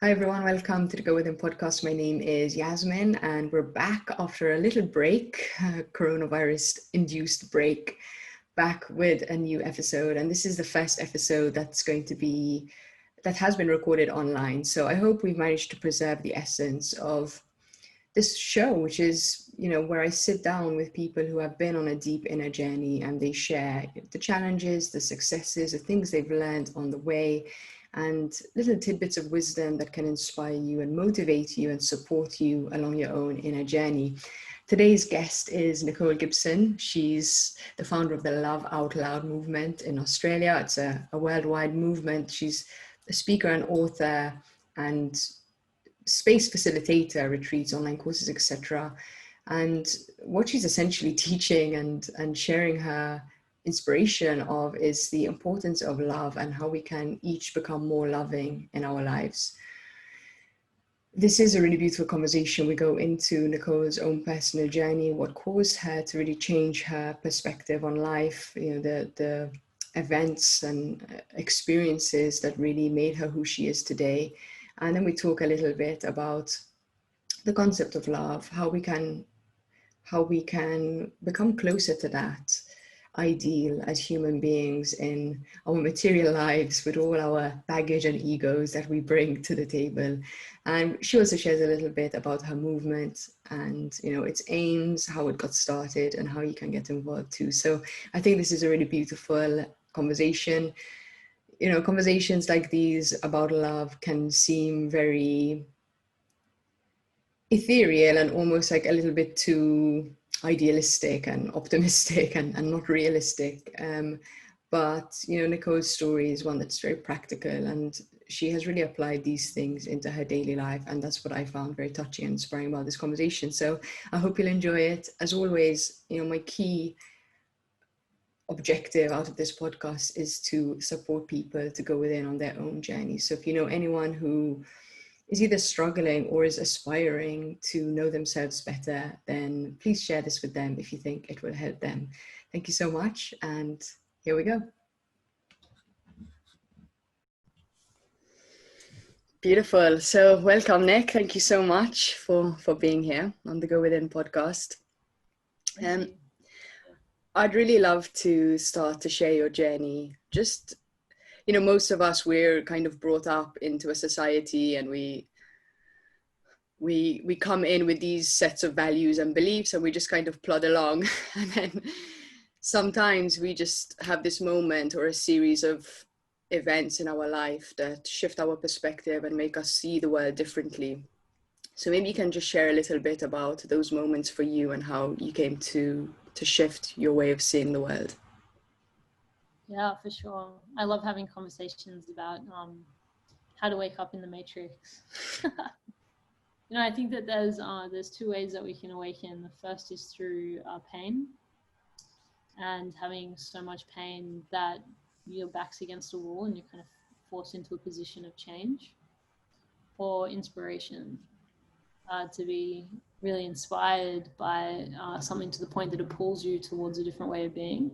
Hi everyone, welcome to the Go Within podcast. My name is Yasmin and we're back after a little break, coronavirus induced break, back with a new episode. And this is the first episode that has been recorded online. So I hope we've managed to preserve the essence of this show, which is, where I sit down with people who have been on a deep inner journey and they share the challenges, the successes, the things they've learned on the way, and little tidbits of wisdom that can inspire you and motivate you and support you along your own inner journey. Today's guest is Nicole Gibson. She's the founder of the Love Out Loud movement in Australia. It's a worldwide movement. She's a speaker and author and space facilitator, retreats, online courses, etc. And what she's essentially teaching and sharing her inspiration of is the importance of love and how we can each become more loving in our lives. This is a really beautiful conversation. We go into Nicole's own personal journey, what caused her to really change her perspective on life, the events and experiences that really made her who she is today. And then we talk a little bit about the concept of love, how we can become closer to that ideal as human beings in our material lives with all our baggage and egos that we bring to the table. And she also shares a little bit about her movement and its aims, how it got started, and how you can get involved too. So I think this is a really beautiful conversation. Conversations like these about love can seem very ethereal and almost like a little bit too idealistic and optimistic and not realistic. But Nicole's story is one that's very practical, and she has really applied these things into her daily life, and that's what I found very touching and inspiring about this conversation. So I hope you'll enjoy it. As always, my key objective out of this podcast is to support people to go within on their own journey. So if you know anyone who is either struggling or is aspiring to know themselves better, then please share this with them if you think it will help them. Thank you so much, and here we go. Beautiful. So welcome, Nick. Thank you so much for being here on the Go Within podcast. I'd really love to start to share your journey. Just, most of us, we're kind of brought up into a society and we come in with these sets of values and beliefs and we just kind of plod along. And then sometimes we just have this moment or a series of events in our life that shift our perspective and make us see the world differently. So maybe you can just share a little bit about those moments for you and how you came to shift your way of seeing the world. Yeah, for sure. I love having conversations about how to wake up in the matrix. I think that there's two ways that we can awaken. The first is through pain, and having so much pain that your back's against a wall and you're kind of forced into a position of change, or inspiration, to be really inspired by something to the point that it pulls you towards a different way of being.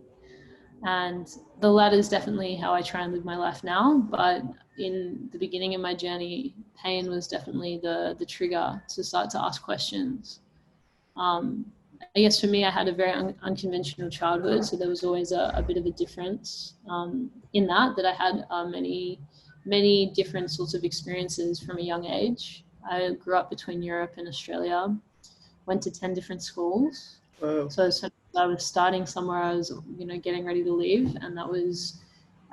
And the latter is definitely how I try and live my life now. But in the beginning of my journey, pain was definitely the trigger to start to ask questions. I guess for me, I had a very unconventional childhood. So there was always a bit of a difference in that I had many different sorts of experiences from a young age. I grew up between Europe and Australia, went to 10 different schools. Wow. So I was starting somewhere, I was, getting ready to leave. And that was,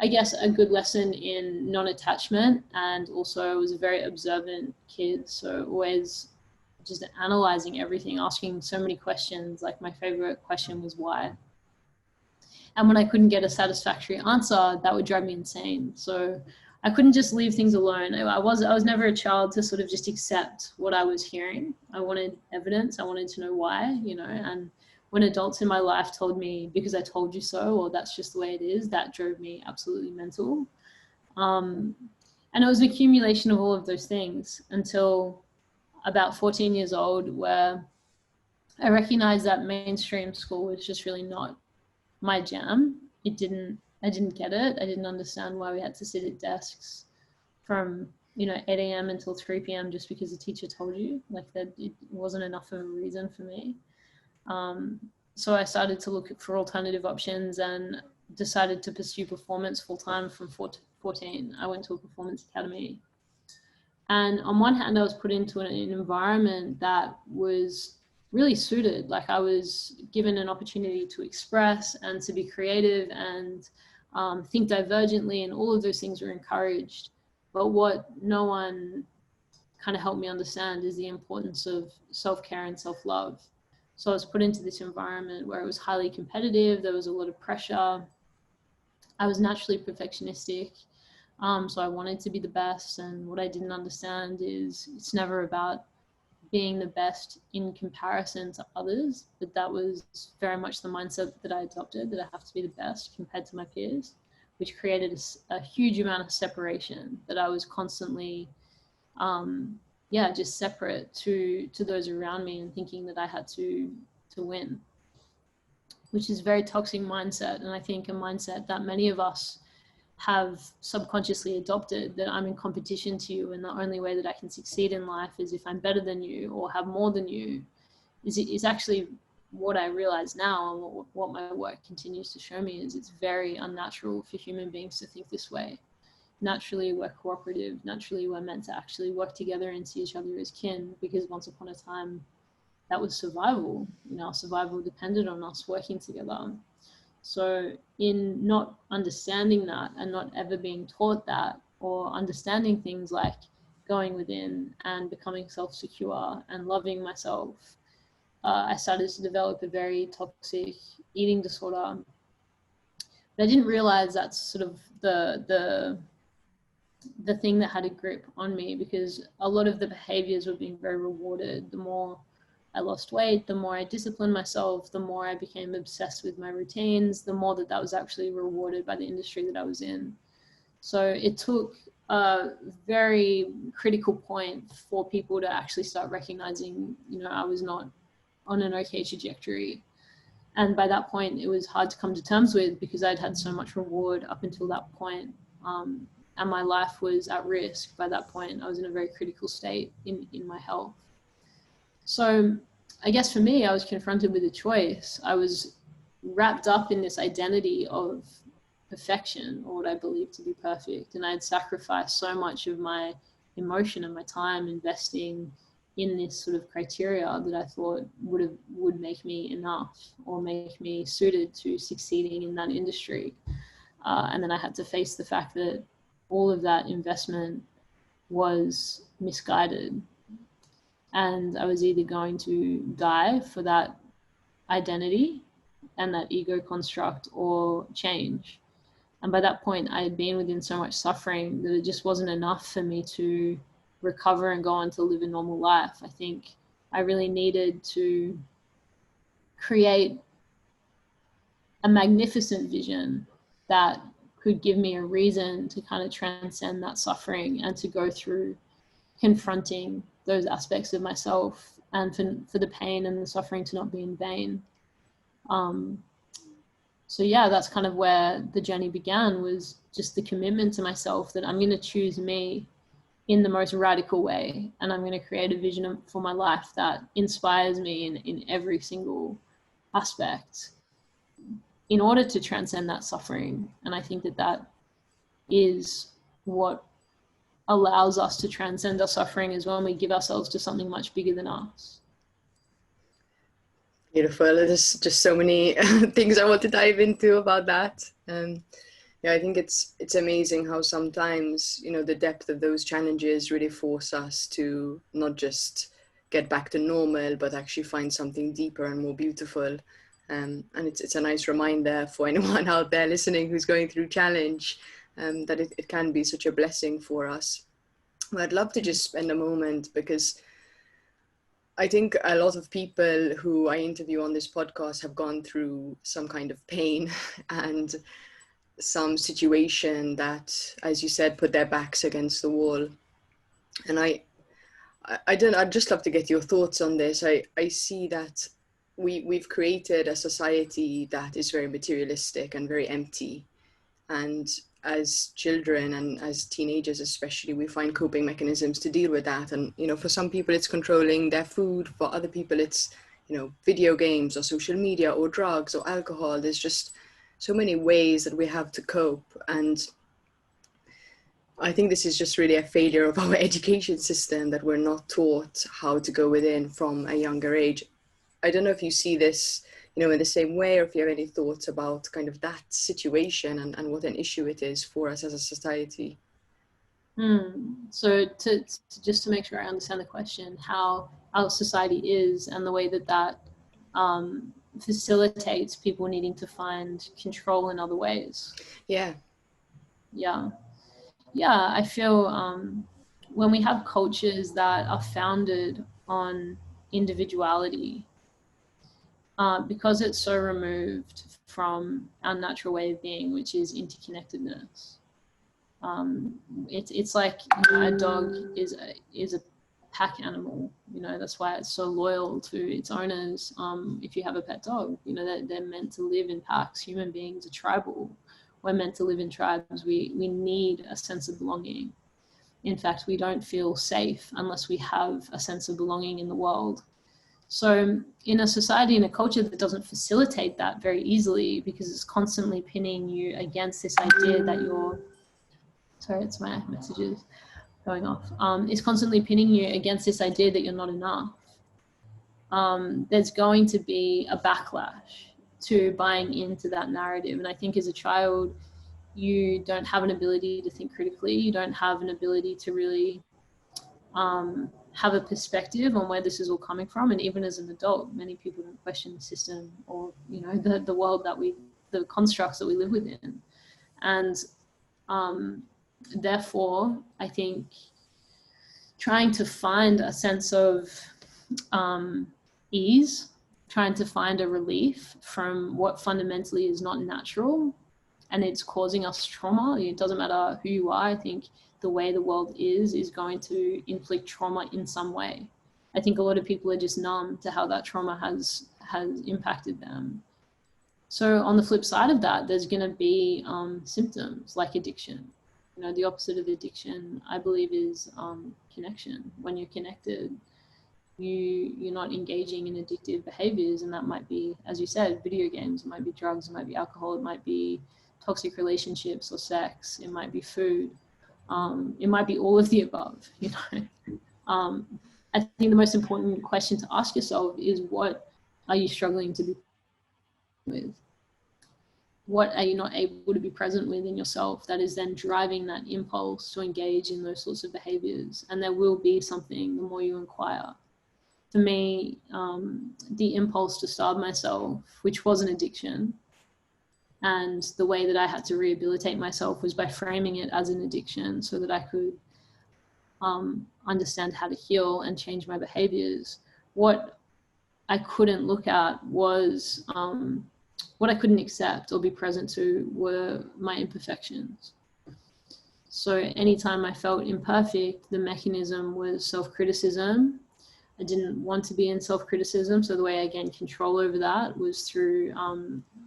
I guess, a good lesson in non-attachment. And also I was a very observant kid. So always just analyzing everything, asking so many questions. Like my favorite question was why? And when I couldn't get a satisfactory answer, that would drive me insane. So I couldn't just leave things alone. I was never a child to sort of just accept what I was hearing. I wanted evidence. I wanted to know why, and when adults in my life told me because I told you so, or that's just the way it is, that drove me absolutely mental. And it was an accumulation of all of those things until about 14 years old, where I recognized that mainstream school was just really not my jam. I didn't get it. I didn't understand why we had to sit at desks from 8 a.m. until 3 p.m. just because the teacher told you, like that it wasn't enough of a reason for me. So I started to look for alternative options and decided to pursue performance full-time from 14. I went to a performance academy. And on one hand, I was put into an environment that was really suited. Like I was given an opportunity to express and to be creative and think divergently, and all of those things were encouraged. But what no one kind of helped me understand is the importance of self-care and self-love. So I was put into this environment where it was highly competitive. There was a lot of pressure. I was naturally perfectionistic. So I wanted to be the best. And what I didn't understand is it's never about being the best in comparison to others, but that was very much the mindset that I adopted, that I have to be the best compared to my peers, which created a huge amount of separation, that I was constantly just separate to those around me and thinking that I had to win, which is a very toxic mindset. And I think a mindset that many of us have subconsciously adopted, that I'm in competition to you, and the only way that I can succeed in life is if I'm better than you or have more than you, is actually what I realize now, and what my work continues to show me, is it's very unnatural for human beings to think this way. Naturally, we're cooperative. Naturally, we're meant to actually work together and see each other as kin, because once upon a time, that was survival. Survival depended on us working together. So in not understanding that and not ever being taught that, or understanding things like going within and becoming self-secure and loving myself, I started to develop a very toxic eating disorder. But I didn't realize that's sort of the thing that had a grip on me, because a lot of the behaviors were being very rewarded. The more I lost weight, the more I disciplined myself, the more I became obsessed with my routines, the more that was actually rewarded by the industry that I was in. So it took a very critical point for people to actually start recognizing, I was not on an okay trajectory. And by that point, it was hard to come to terms with, because I'd had so much reward up until that point. And my life was at risk by that point. I was in a very critical state in my health. So I guess for me, I was confronted with a choice. I was wrapped up in this identity of perfection, or what I believed to be perfect. And I had sacrificed so much of my emotion and my time investing in this sort of criteria that I thought would make me enough, or make me suited to succeeding in that industry. And then I had to face the fact that all of that investment was misguided. And I was either going to die for that identity and that ego construct, or change. And by that point, I had been within so much suffering that it just wasn't enough for me to recover and go on to live a normal life. I think I really needed to create a magnificent vision that could give me a reason to kind of transcend that suffering, and to go through confronting those aspects of myself, and for the pain and the suffering to not be in vain. So yeah, that's kind of where the journey began, was just the commitment to myself that I'm going to choose me in the most radical way, and I'm going to create a vision for my life that inspires me in every single aspect, in order to transcend that suffering. And I think that is what allows us to transcend our suffering, is when we give ourselves to something much bigger than us. Beautiful. There's just so many things I want to dive into about that. Yeah, I think it's amazing how sometimes, the depth of those challenges really force us to not just get back to normal, but actually find something deeper and more beautiful. And it's a nice reminder for anyone out there listening who's going through challenge, that it can be such a blessing for us. But I'd love to just spend a moment, because I think a lot of people who I interview on this podcast have gone through some kind of pain and some situation that, as you said, put their backs against the wall. And I'd just love to get your thoughts on this. I see that we've created a society that is very materialistic and very empty. And as children and as teenagers especially, we find coping mechanisms to deal with that. And, you know, for some people it's controlling their food, for other people it's, you know, video games or social media or drugs or alcohol. There's just so many ways that we have to cope. And I think this is just really a failure of our education system, that we're not taught how to go within from a younger age. I don't know if you see this, you know, in the same way, or if you have any thoughts about kind of that situation and what an issue it is for us as a society. So to just to make sure I understand the question, how our society is and the way that facilitates people needing to find control in other ways. Yeah. I feel when we have cultures that are founded on individuality, because it's so removed from our natural way of being, which is interconnectedness. It's like, you know, a dog is a pack animal. You know, that's why it's so loyal to its owners. If you have a pet dog, you know, they're meant to live in packs. Human beings are tribal. We're meant to live in tribes. We need a sense of belonging. In fact, we don't feel safe unless we have a sense of belonging in the world. So in a society, in a culture that doesn't facilitate that very easily, because it's constantly pinning you against this idea that you're, sorry, it's my messages going off. It's constantly pinning you against this idea that you're not enough. There's going to be a backlash to buying into that narrative. And I think as a child, you don't have an ability to think critically. You don't have an ability to really have a perspective on where this is all coming from. And even as an adult, many people don't question the system or, you know, the world that the constructs that we live within. And therefore, I think trying to find a sense of ease, trying to find a relief from what fundamentally is not natural and it's causing us trauma. It doesn't matter who you are. I think the way the world is going to inflict trauma in some way. I think a lot of people are just numb to how that trauma has impacted them. So on the flip side of that, there's going to be symptoms like addiction. You know, the opposite of addiction, I believe, is connection. When you're connected, you're not engaging in addictive behaviors, and that might be, as you said, video games, it might be drugs, it might be alcohol, it might be toxic relationships or sex, it might be food, it might be all of the above, you know. I think the most important question to ask yourself is, what are you struggling to be with? What are you not able to be present with in yourself that is then driving that impulse to engage in those sorts of behaviors? And there will be something the more you inquire. For me, the impulse to starve myself, which was an addiction, and the way that I had to rehabilitate myself was by framing it as an addiction so that I could understand how to heal and change my behaviors. What I couldn't look at was, what I couldn't accept or be present to were my imperfections. So anytime I felt imperfect, the mechanism was self-criticism. I didn't want to be in self-criticism, so the way I gained control over that was through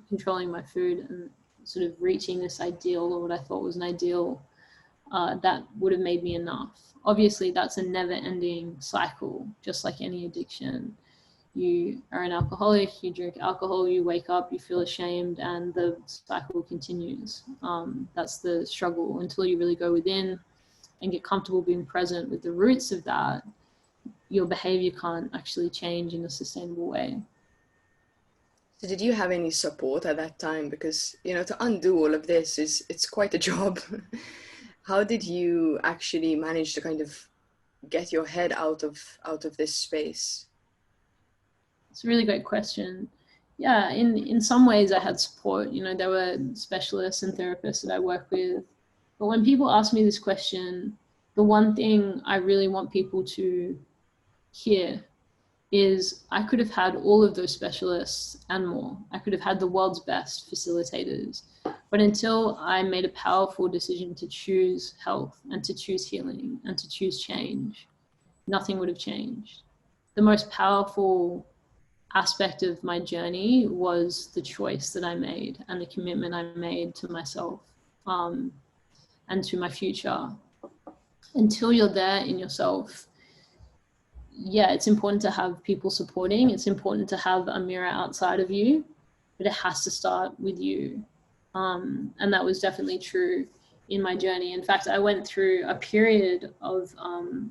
controlling my food and sort of reaching this ideal, or what I thought was an ideal, that would have made me enough. Obviously, that's a never-ending cycle, just like any addiction. You are an alcoholic, you drink alcohol, you wake up, you feel ashamed, and the cycle continues. That's the struggle until you really go within and get comfortable being present with the roots of that. Your behavior can't actually change in a sustainable way. So did you have any support at that time? Because, you know, to undo all of this it's quite a job. How did you actually manage to kind of get your head out of this space? It's a really great question. Yeah, in some ways I had support. You know, there were specialists and therapists that I work with. But when people ask me this question, the one thing I really want people to hear is I could have had all of those specialists and more. I could have had the world's best facilitators. But until I made a powerful decision to choose health and to choose healing and to choose change, nothing would have changed. The most powerful aspect of my journey was the choice that I made and the commitment I made to myself. and to my future. Until you're there in yourself, yeah, it's important to have people supporting. It's important to have a mirror outside of you, but it has to start with you. And that was definitely true in my journey. In fact, I went through a period of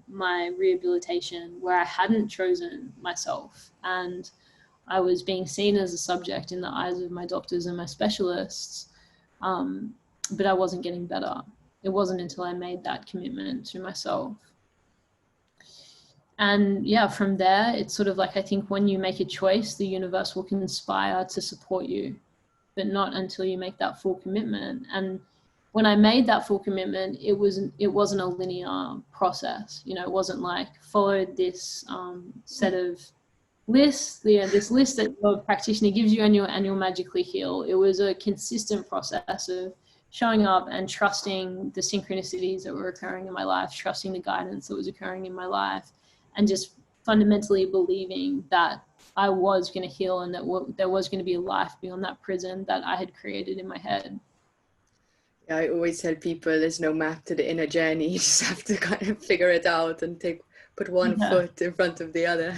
my rehabilitation where I hadn't chosen myself, and I was being seen as a subject in the eyes of my doctors and my specialists, but I wasn't getting better. It wasn't until I made that commitment to myself. And yeah, from there, it's sort of like, I think when you make a choice, the universe will conspire to support you, but not until you make that full commitment. And when I made that full commitment, it wasn't a linear process. You know, it wasn't like followed this set of lists, this list that your practitioner gives you and you'll magically heal. It was a consistent process of showing up and trusting the synchronicities that were occurring in my life, trusting the guidance that was occurring in my life, and just fundamentally believing that I was going to heal and that there was going to be a life beyond that prison that I had created in my head. Yeah, I always tell people there's no map to the inner journey. You just have to kind of figure it out and put one foot in front of the other.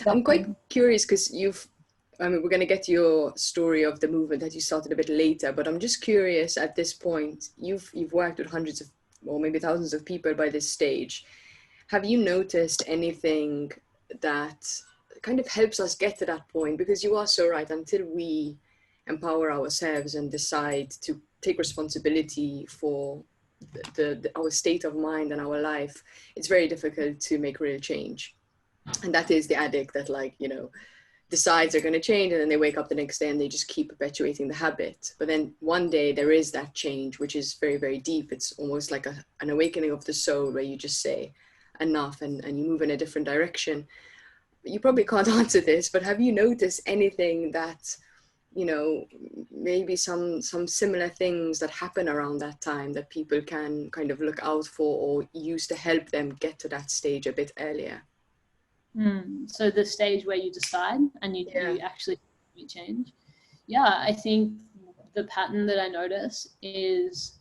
I'm quite curious because we're going to get to your story of the movement that you started a bit later, but I'm just curious at this point, you've worked with hundreds of, or maybe thousands of people by this stage. Have you noticed anything that kind of helps us get to that point? Because you are so right, until we empower ourselves and decide to take responsibility for our state of mind and our life, it's very difficult to make real change. And that is the addict that, like, you know, decides they're going to change, and then they wake up the next day and they just keep perpetuating the habit. But then one day there is that change, which is very, very deep. It's almost like an awakening of the soul, where you just say enough and you move in a different direction. You probably can't answer this, but have you noticed anything that, you know, maybe some similar things that happen around that time that people can kind of look out for or use to help them get to that stage a bit earlier? So the stage where you decide and you actually change. Yeah, I think the pattern that I notice is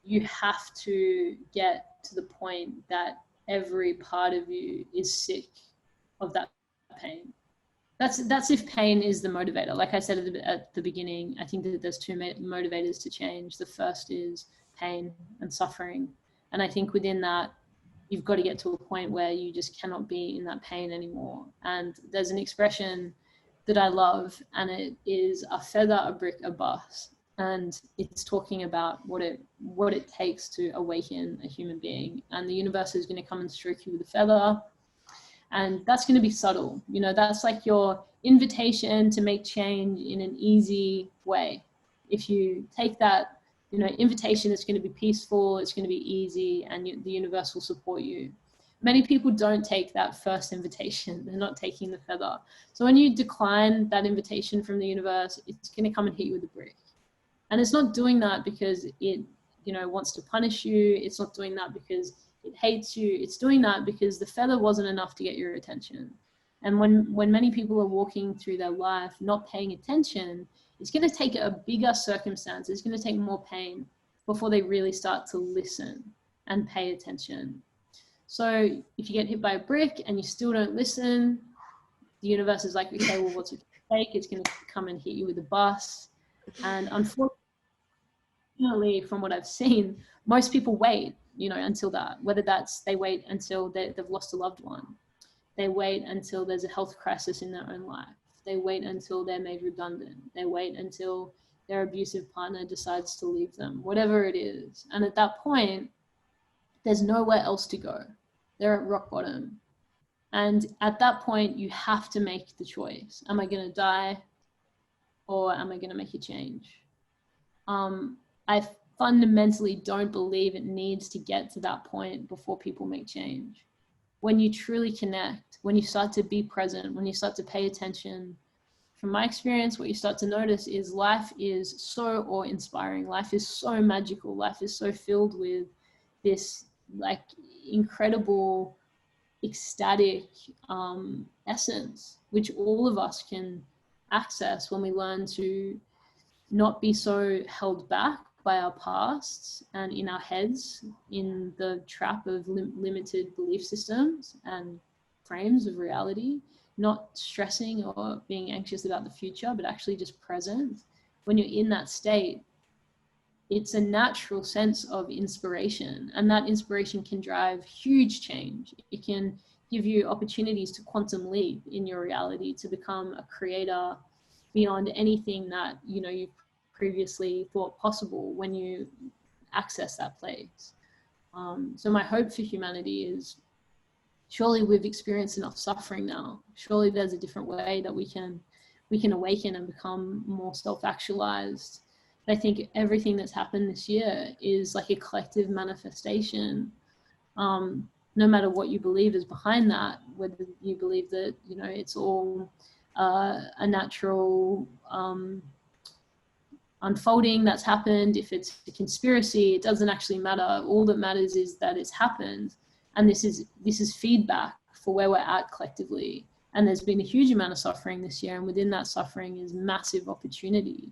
you have to get to the point that every part of you is sick of that pain. That's if pain is the motivator. Like I said at the beginning, I think that there's two motivators to change. The first is pain and suffering. And I think within that, you've got to get to a point where you just cannot be in that pain anymore. And there's an expression that I love, and it is a feather, a brick, a bus. And it's talking about what it takes to awaken a human being. And the universe is going to come and stroke you with a feather. And that's going to be subtle. You know, that's like your invitation to make change in an easy way. If you take that, you know, invitation, it's going to be peaceful, it's going to be easy, and the universe will support you. Many people don't take that first invitation. They're not taking the feather. So when you decline that invitation from the universe, it's going to come and hit you with a brick. And it's not doing that because it, you know, wants to punish you. It's not doing that because it hates you. It's doing that because the feather wasn't enough to get your attention. And when many people are walking through their life not paying attention, it's going to take a bigger circumstance. It's going to take more pain before they really start to listen and pay attention. So if you get hit by a brick and you still don't listen, the universe is like, okay, well, what's it going to take? It's going to come and hit you with a bus. And unfortunately, from what I've seen, most people wait, you know, until that, whether that's they wait until they've lost a loved one. They wait until there's a health crisis in their own life. They wait until they're made redundant. They wait until their abusive partner decides to leave them, whatever it is. And at that point, there's nowhere else to go. They're at rock bottom. And at that point, you have to make the choice. Am I going to die, or am I going to make a change? I fundamentally don't believe it needs to get to that point before people make change. When you truly connect, when you start to be present, when you start to pay attention, from my experience, what you start to notice is life is so awe-inspiring. Life is so magical. Life is so filled with this like incredible, ecstatic essence, which all of us can access when we learn to not be so held back by our pasts and in our heads in the trap of limited belief systems and frames of reality, not stressing or being anxious about the future, but actually just present. When you're in that state, it's a natural sense of inspiration, and that inspiration can drive huge change. It can give you opportunities to quantum leap in your reality, to become a creator beyond anything that you previously thought possible when you access that place. So my hope for humanity is, surely we've experienced enough suffering now. Surely there's a different way that we can awaken and become more self-actualized. I think everything that's happened this year is like a collective manifestation. No matter what you believe is behind that, whether you believe that it's all a natural unfolding that's happened, if it's a conspiracy, it doesn't actually matter. All that matters is that it's happened, and this is feedback for where we're at collectively. And there's been a huge amount of suffering this year, and within that suffering is massive opportunity.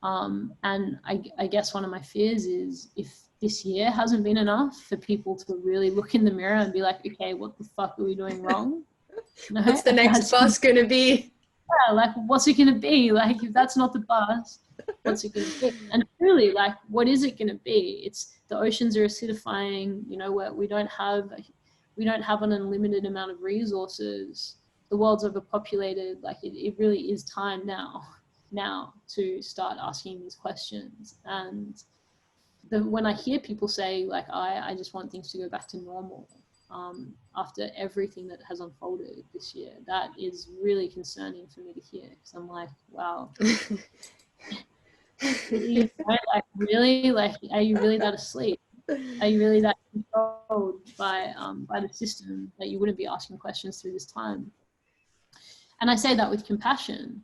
And I guess one of my fears is, if this year hasn't been enough for people to really look in the mirror and be like, okay, what the fuck are we doing wrong? What's the next bus gonna be? Yeah, like, what's it gonna be? Like, if that's not the bus, what's it gonna be? And truly, like, what is it gonna be? It's the oceans are acidifying, where we don't have an unlimited amount of resources. The world's overpopulated. Like, it really is time now to start asking these questions. And when I hear people say, like, I just want things to go back to normal, after everything that has unfolded this year, that is really concerning for me to hear, because I'm like, wow. Like, really? Like, are you really that asleep? Are you really that controlled by the system that you wouldn't be asking questions through this time? And I say that with compassion,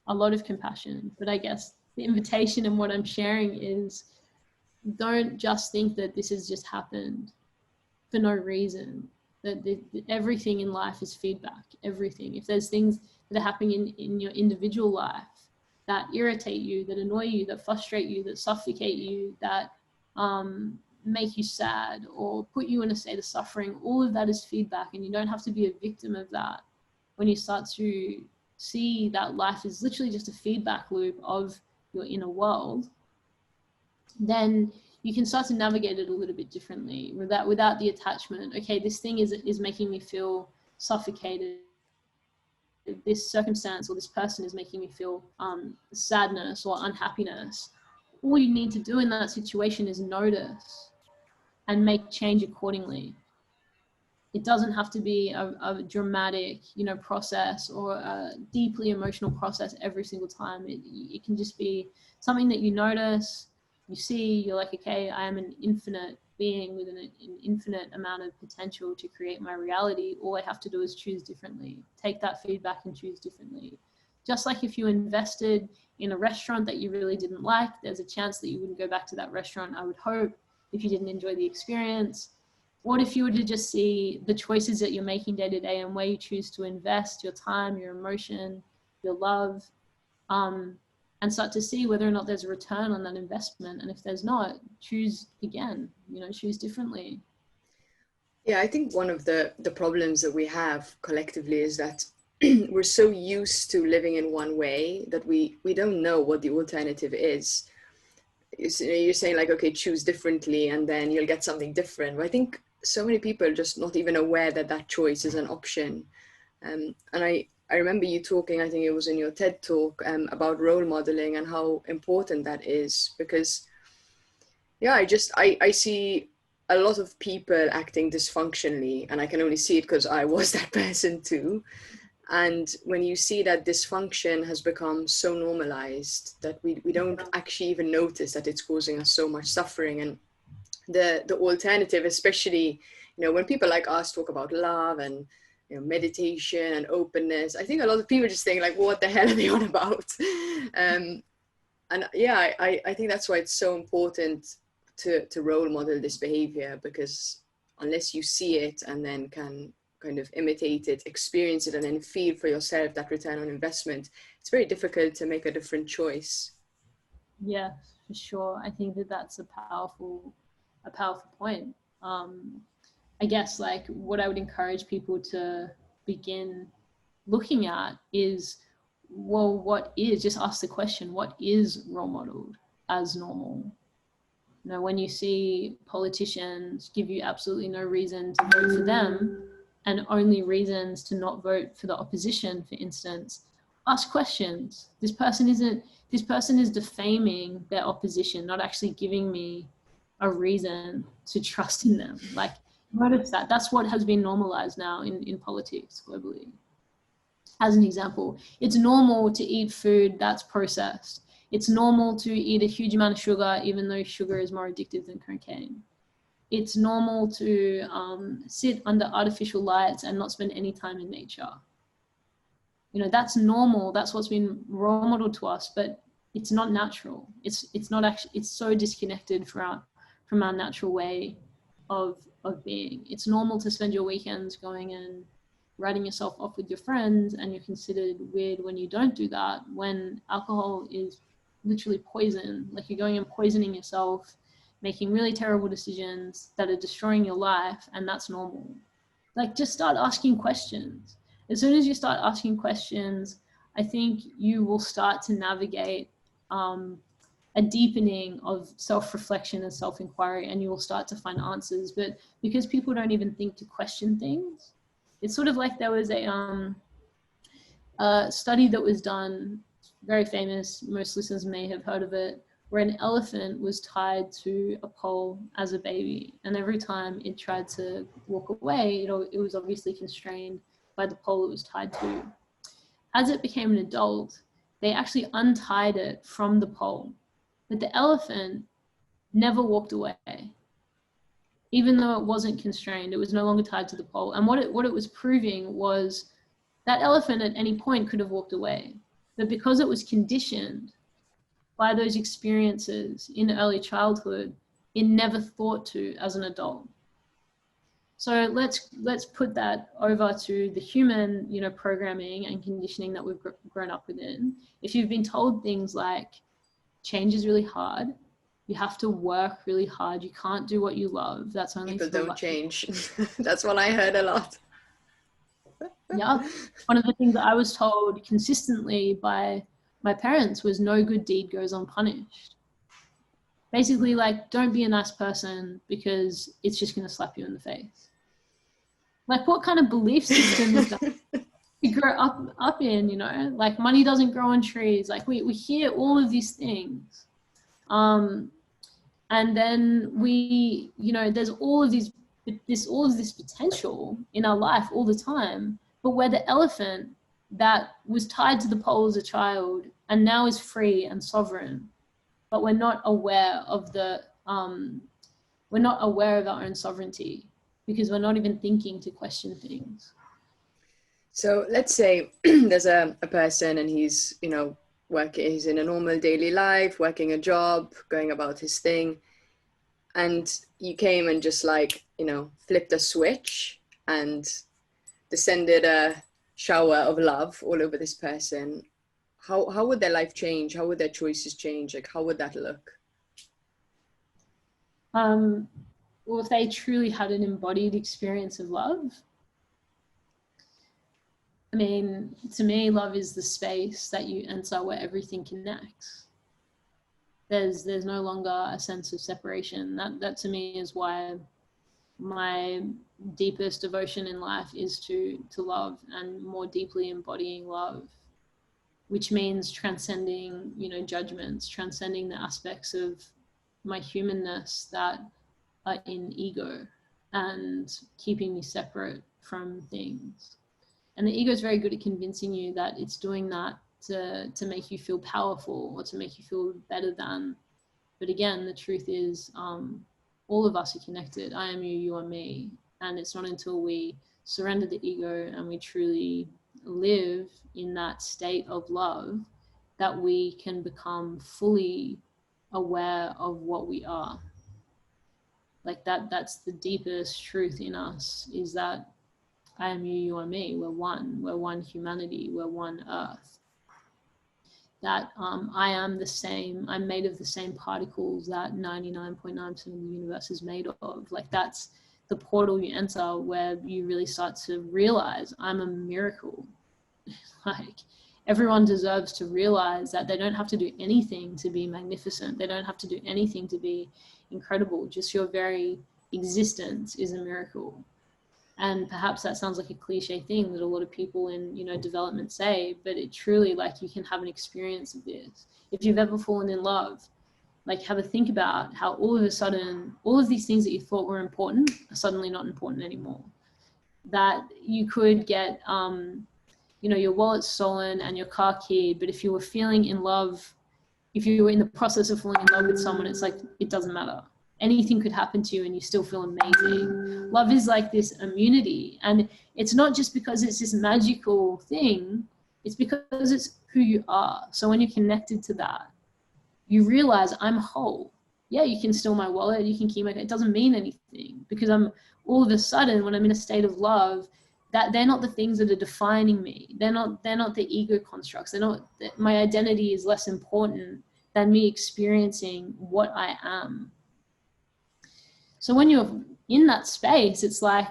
a lot of compassion. But I guess the invitation and what I'm sharing is, don't just think that this has just happened for no reason. That everything in life is feedback. Everything. If there's things that are happening in your individual life that irritate you, that annoy you, that frustrate you, that suffocate you, that make you sad or put you in a state of suffering, all of that is feedback, and you don't have to be a victim of that. When you start to see that life is literally just a feedback loop of your inner world, then you can start to navigate it a little bit differently without the attachment. Okay, this thing is making me feel suffocated. This circumstance or this person is making me feel sadness or unhappiness. All you need to do in that situation is notice and make change accordingly. It doesn't have to be a dramatic, process or a deeply emotional process every single time. It can just be something that you notice, you see, you're like, okay, I am an infinite being with an infinite amount of potential to create my reality. All I have to do is choose differently. Take that feedback and choose differently. Just like if you invested in a restaurant that you really didn't like, there's a chance that you wouldn't go back to that restaurant, I would hope, if you didn't enjoy the experience. What if you were to just see the choices that you're making day to day and where you choose to invest your time, your emotion, your love, and start to see whether or not there's a return on that investment. And if there's not, choose again, choose differently. Yeah, I think one of the problems that we have collectively is that we're so used to living in one way that we don't know what the alternative is. You're saying like, okay, choose differently and then you'll get something different. But I think so many people are just not even aware that that choice is an option. And I remember you talking, I think it was in your TED talk, about role modeling and how important that is, because yeah, I see a lot of people acting dysfunctionally, and I can only see it because I was that person too. And when you see that dysfunction has become so normalized that we don't actually even notice that it's causing us so much suffering. And the alternative, especially, when people like us talk about love and meditation and openness, I think a lot of people just think like, what the hell are they on about? And yeah, I think that's why it's so important to role model this behavior, because unless you see it and then can kind of imitate it, experience it, and then feel for yourself that return on investment, it's very difficult to make a different choice. Yeah, for sure. I think that that's a powerful point. I guess like what I would encourage people to begin looking at is, well, what is, just ask the question, what is role modeled as normal? You know, when you see politicians give you absolutely no reason to vote for them and only reasons to not vote for the opposition, for instance, ask questions. This person is defaming their opposition, not actually giving me a reason to trust in them. Like, notice that. That's what has been normalized now in politics globally. As an example, it's normal to eat food that's processed. It's normal to eat a huge amount of sugar, even though sugar is more addictive than cocaine. It's normal to sit under artificial lights and not spend any time in nature. You know, that's normal. That's what's been role modeled to us, but it's not natural. It's not actually, it's so disconnected from our natural way of being. It's normal to spend your weekends going and writing yourself off with your friends, and you're considered weird when you don't do that, when alcohol is literally poison. Like, you're going and poisoning yourself, making really terrible decisions that are destroying your life, and that's normal. Like, just start asking questions. As soon as you start asking questions, I think you will start to navigate a deepening of self-reflection and self-inquiry, and you will start to find answers. But because people don't even think to question things, it's sort of like there was a study that was done, very famous, most listeners may have heard of it, where an elephant was tied to a pole as a baby. And every time it tried to walk away, it was obviously constrained by the pole it was tied to. As it became an adult, they actually untied it from the pole. But the elephant never walked away. Even though it wasn't constrained, it was no longer tied to the pole. And what it was proving was that elephant at any point could have walked away. But because it was conditioned by those experiences in early childhood, it never thought to as an adult. So let's put that over to the human, programming and conditioning that we've grown up within. If you've been told things like, change is really hard, you have to work really hard, you can't do what you love, that's only people don't change. That's what I heard a lot. Yeah, one of the things that I was told consistently by my parents was, no good deed goes unpunished. Basically, like, don't be a nice person because it's just going to slap you in the face. Like, what kind of belief system is that we grow up in, like, money doesn't grow on trees. Like, we hear all of these things. And then we, there's all of this potential in our life all the time, but we're the elephant that was tied to the pole as a child and now is free and sovereign, but we're not aware of our own sovereignty because we're not even thinking to question things. So let's say there's a person and he's, he's in a normal daily life, working a job, going about his thing. And you came and just flipped a switch and descended a shower of love all over this person. How would their life change? How would their choices change? Like, how would that look? Well, if they truly had an embodied experience of love, I mean, to me, love is the space that you enter where everything connects. There's no longer a sense of separation. That to me is why my deepest devotion in life is to love and more deeply embodying love, which means transcending, judgments, transcending the aspects of my humanness that are in ego and keeping me separate from things. And the ego is very good at convincing you that it's doing that to make you feel powerful or to make you feel better than. But again, the truth is, all of us are connected. I am you, you are me. And it's not until we surrender the ego and we truly live in that state of love that we can become fully aware of what we are. Like that's the deepest truth in us, is that I am you, you are me. We're one humanity, we're one earth. that I am the same, I'm made of the same particles that 99.9% of the universe is made of. Like, that's the portal you enter where you really start to realize I'm a miracle. Like, everyone deserves to realize that they don't have to do anything to be magnificent. They don't have to do anything to be incredible. Just your very existence is a miracle. And perhaps that sounds like a cliche thing that a lot of people in, you know, development say, but it truly, like, you can have an experience of this. If you've ever fallen in love, like, have a think about how all of a sudden, all of these things that you thought were important are suddenly not important anymore. That you could get, you know, your wallet stolen and your car keyed, but if you were feeling in love, if you were in the process of falling in love with someone, it's like, it doesn't matter. Anything could happen to you and you still feel amazing. Love is like this immunity, and it's not just because it's this magical thing, it's because it's who you are. So when you're connected to that, you realize I'm whole. Yeah, you can steal my wallet, you can keep my, it doesn't mean anything, because I'm, all of a sudden, when I'm in a state of love, that they're not the things that are defining me. They're not the ego constructs. They're not, my identity is less important than me experiencing what I am. So when you're in that space, it's like,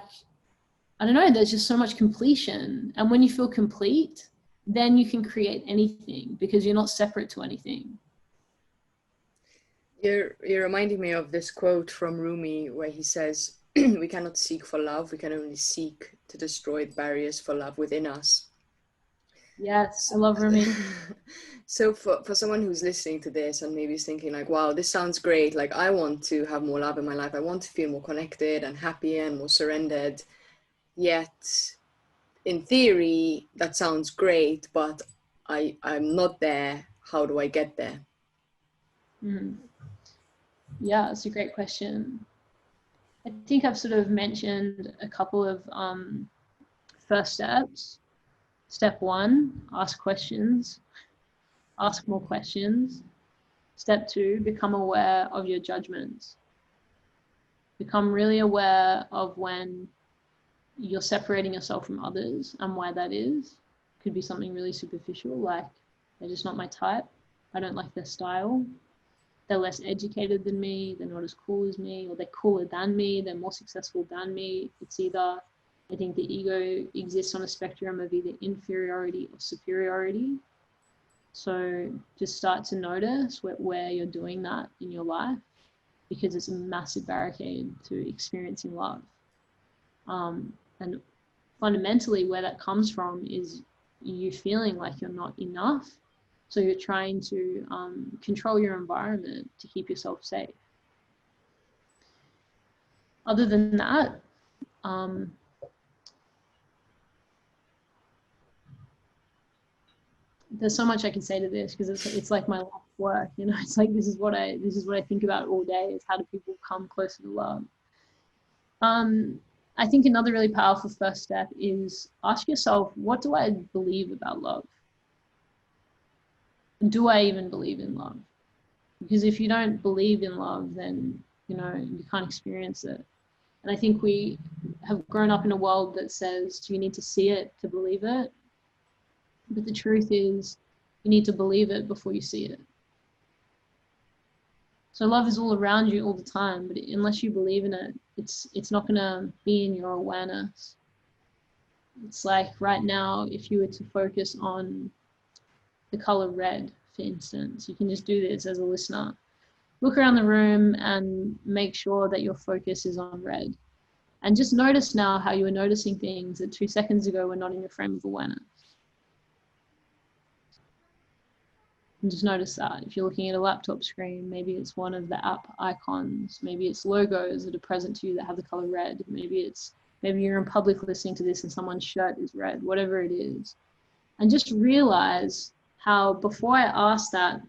I don't know, there's just so much completion. And when you feel complete, then you can create anything because you're not separate to anything. You're reminding me of this quote from Rumi where he says, we cannot seek for love, we can only seek to destroy the barriers for love within us. Yes, I love Rumi. So for someone who's listening to this and maybe is thinking like, wow, this sounds great. Like, I want to have more love in my life. I want to feel more connected and happy and more surrendered. Yet, in theory, that sounds great, but I'm not there. How do I get there? Yeah, it's a great question. I think I've sort of mentioned a couple of first steps. Step 1, ask questions. Ask more questions. Step 2, become aware of your judgments. Become really aware of when you're separating yourself from others and why that is. Could be something really superficial, like they're just not my type. I don't like their style. They're less educated than me. They're not as cool as me, or they're cooler than me. They're more successful than me. It's either, I think the ego exists on a spectrum of either inferiority or superiority. So just start to notice where you're doing that in your life, because it's a massive barricade to experiencing love. And fundamentally where that comes from is you feeling like you're not enough. So you're trying to control your environment to keep yourself safe. Other than that, there's so much I can say to this, because it's like my life work, you know. It's like this is what I think about all day, is how do people come closer to love. I think another really powerful first step is ask yourself, what do I believe about love? Do I even believe in love? Because if you don't believe in love, then, you know, you can't experience it. And I think we have grown up in a world that says you need to see it to believe it. But the truth is, you need to believe it before you see it. So love is all around you all the time, but unless you believe in it, it's not going to be in your awareness. It's like right now, if you were to focus on the color red, for instance, you can just do this as a listener. Look around the room and make sure that your focus is on red. And just notice now how you were noticing things that 2 seconds ago were not in your frame of awareness. And just notice that. If you're looking at a laptop screen, maybe it's one of the app icons. Maybe it's logos that are present to you that have the color red. Maybe you're in public listening to this and someone's shirt is red, whatever it is. And just realize how before I asked that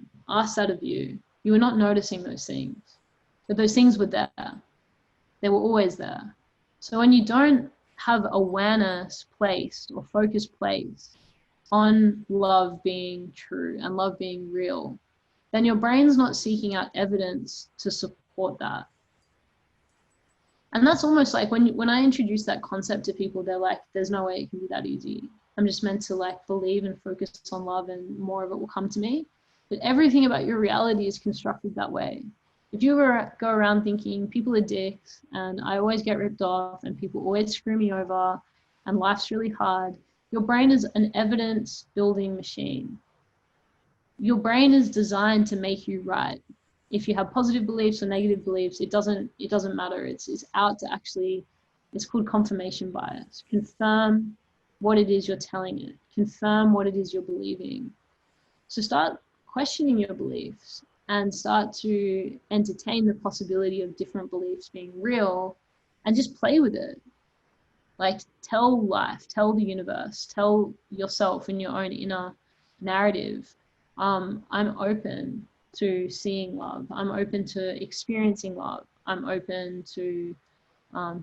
of you, you were not noticing those things. But those things were there. They were always there. So when you don't have awareness placed or focus placed on love being true and love being real, then your brain's not seeking out evidence to support that. And that's almost like when I introduce that concept to people, they're like, there's no way it can be that easy. I'm just meant to like believe and focus on love and more of it will come to me. But everything about your reality is constructed that way. If you go around thinking people are dicks and I always get ripped off and people always screw me over and life's really hard, your brain is an evidence building machine. Your brain is designed to make you right. If you have positive beliefs or negative beliefs, it doesn't matter. It's out to actually, it's called confirmation bias. Confirm what it is you're telling it. Confirm what it is you're believing. So start questioning your beliefs and start to entertain the possibility of different beliefs being real and just play with it. Like tell life, tell the universe, tell yourself in your own inner narrative, I'm open to seeing love. I'm open to experiencing love. I'm open to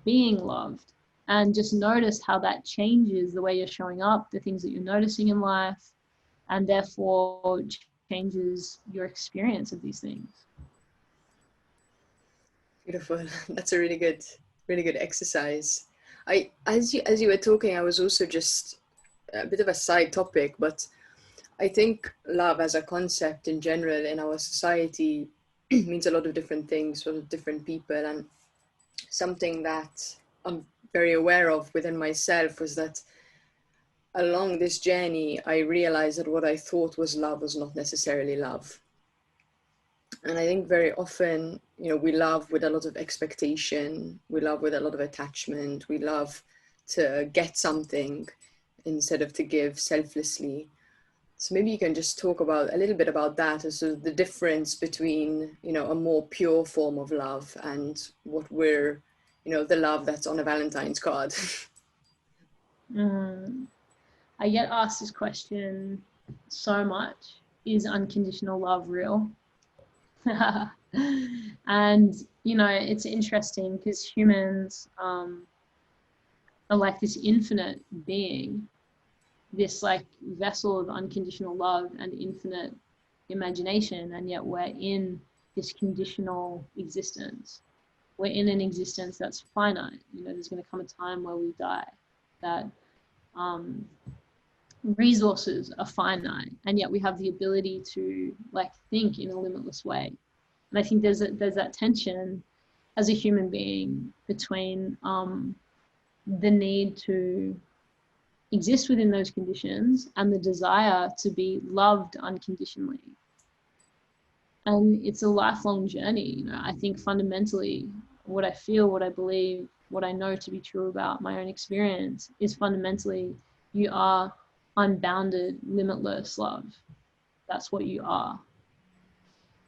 being loved. And just notice how that changes the way you're showing up, the things that you're noticing in life, and therefore changes your experience of these things. Beautiful. That's a really good exercise. As you were talking, I was also just a bit of a side topic, but I think love as a concept in general in our society means a lot of different things for different people. And something that I'm very aware of within myself was that along this journey, I realized that what I thought was love was not necessarily love. And I think very often, we love with a lot of expectation, we love with a lot of attachment, we love to get something instead of to give selflessly. So maybe you can just talk about a little bit about that, as sort of the difference between, a more pure form of love and what we're, the love that's on a Valentine's card. I get asked this question so much. Is unconditional love real? And, it's interesting because humans are like this infinite being, this like vessel of unconditional love and infinite imagination, and yet we're in this conditional existence. We're in an existence that's finite. There's going to come a time where we die, that resources are finite, and yet we have the ability to like think in a limitless way. And I think there's that tension as a human being between the need to exist within those conditions and the desire to be loved unconditionally. And it's a lifelong journey. I think fundamentally what I feel, what I believe, what I know to be true about my own experience is fundamentally you are unbounded, limitless love. That's what you are.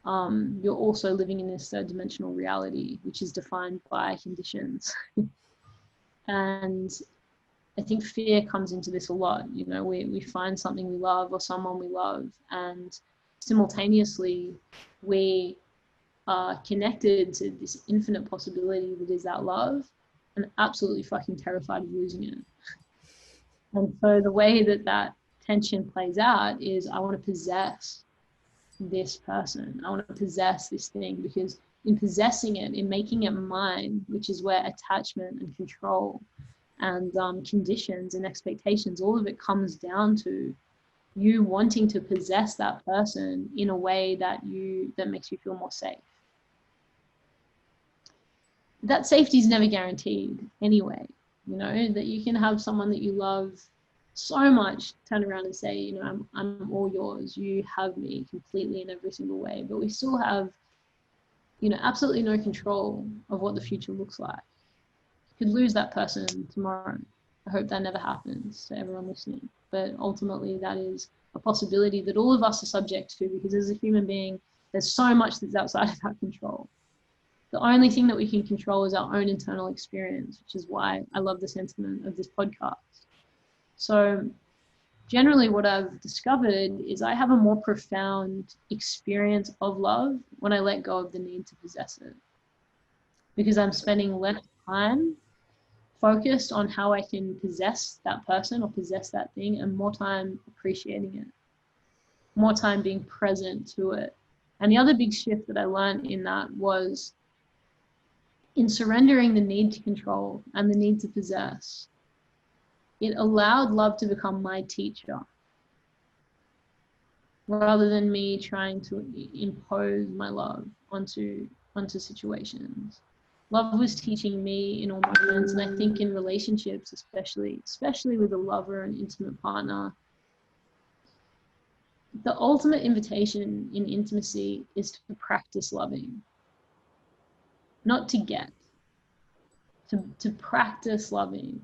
You're also living in this third dimensional reality, which is defined by conditions. And I think fear comes into this a lot. We find something we love or someone we love, and simultaneously we are connected to this infinite possibility that is that love, and absolutely fucking terrified of losing it. And so the way that tension plays out is I want to possess this person. I want to possess this thing, because in possessing it, in making it mine, which is where attachment and control and conditions and expectations, all of it comes down to you wanting to possess that person in a way that makes you feel more safe. That safety is never guaranteed anyway. That you can have someone that you love so much turn around and say, I'm all yours, you have me completely in every single way, but we still have absolutely no control of what the future looks like. You could lose that person tomorrow. I hope that never happens to everyone listening, but ultimately that is a possibility that all of us are subject to, because as a human being there's so much that's outside of our control. The only thing that we can control is our own internal experience, which is why I love the sentiment of this podcast. So generally what I've discovered is I have a more profound experience of love when I let go of the need to possess it, because I'm spending less time focused on how I can possess that person or possess that thing, and more time appreciating it, more time being present to it. And the other big shift that I learned in that was in surrendering the need to control and the need to possess, it allowed love to become my teacher. rather than me trying to impose my love onto situations. Love was teaching me in all my friends, and I think in relationships, especially with a lover and intimate partner, the ultimate invitation in intimacy is to practice loving, not to get, to practice loving.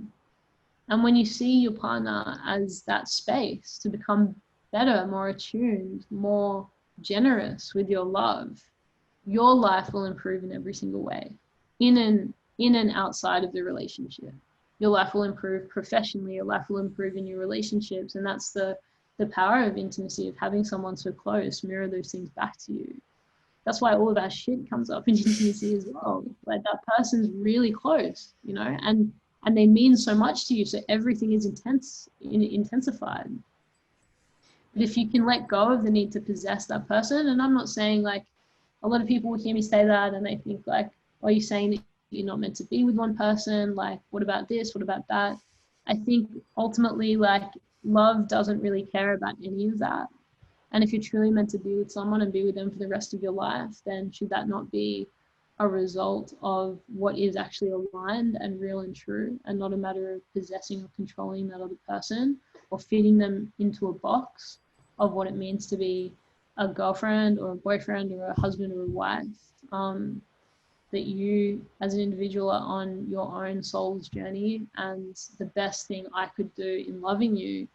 And when you see your partner as that space to become better, more attuned, more generous with your love, your life will improve in every single way, in and outside of the relationship. Your life will improve professionally, your life will improve in your relationships. And that's the power of intimacy, of having someone so close mirror those things back to you. That's why all of our shit comes up in intimacy as well. Like, that person's really close, you know, and they mean so much to you. So everything is intensified. But if you can let go of the need to possess that person, and I'm not saying, like, a lot of people will hear me say that and they think, like, are you saying that you're not meant to be with one person? Like, what about this? What about that? I think ultimately, like, love doesn't really care about any of that. And if you're truly meant to be with someone and be with them for the rest of your life, then should that not be a result of what is actually aligned and real and true, and not a matter of possessing or controlling that other person or fitting them into a box of what it means to be a girlfriend or a boyfriend or a husband or a wife? That you as an individual are on your own soul's journey, and the best thing I could do in loving you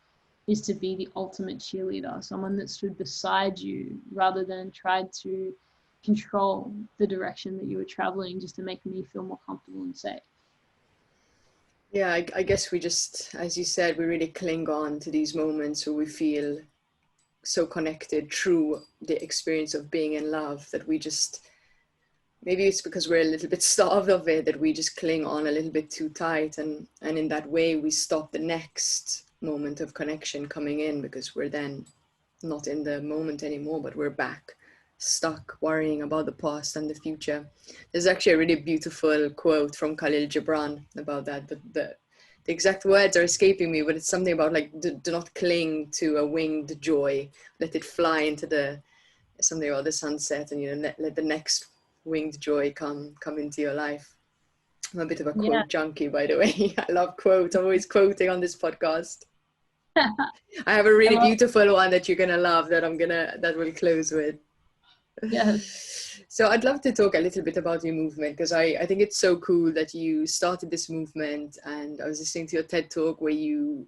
is to be the ultimate cheerleader, someone that stood beside you rather than tried to control the direction that you were traveling just to make me feel more comfortable and safe. Yeah, I guess we just, as you said, we really cling on to these moments where we feel so connected through the experience of being in love, that we just, maybe it's because we're a little bit starved of it, that we just cling on a little bit too tight, and in that way we stop the next moment of connection coming in, because we're then not in the moment anymore, but we're back stuck worrying about the past and the future. There's actually a really beautiful quote from Khalil Gibran about that, but the exact words are escaping me, but it's something about, like, do not cling to a winged joy, let it fly into the, something about the sunset, and, you know, let the next winged joy come into your life. I'm a bit of a Yeah. quote junkie, by the way. I love quotes. I'm always quoting on this podcast. I have a really beautiful one that you're gonna love, that we'll close with. Yes. So I'd love to talk a little bit about your movement, because I think it's so cool that you started this movement. And I was listening to your TED talk where you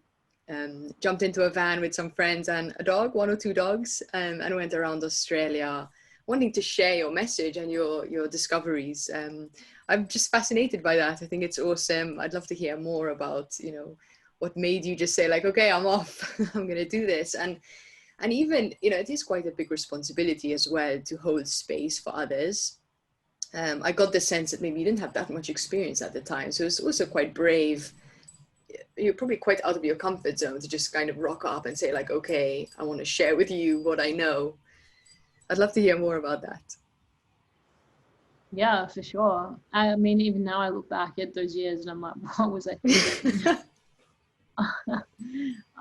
jumped into a van with some friends and a dog, one or two dogs, and went around Australia wanting to share your message and your discoveries. I'm just fascinated by that. I think it's awesome. I'd love to hear more about, you know, what made you just say, like, okay, I'm off, I'm going to do this. And even, you know, it is quite a big responsibility as well to hold space for others. I got the sense that maybe you didn't have that much experience at the time. So it's also quite brave. You're probably quite out of your comfort zone to just kind of rock up and say, like, okay, I want to share with you what I know. I'd love to hear more about that. Yeah, for sure. I mean, even now I look back at those years and I'm like, what was I thinking?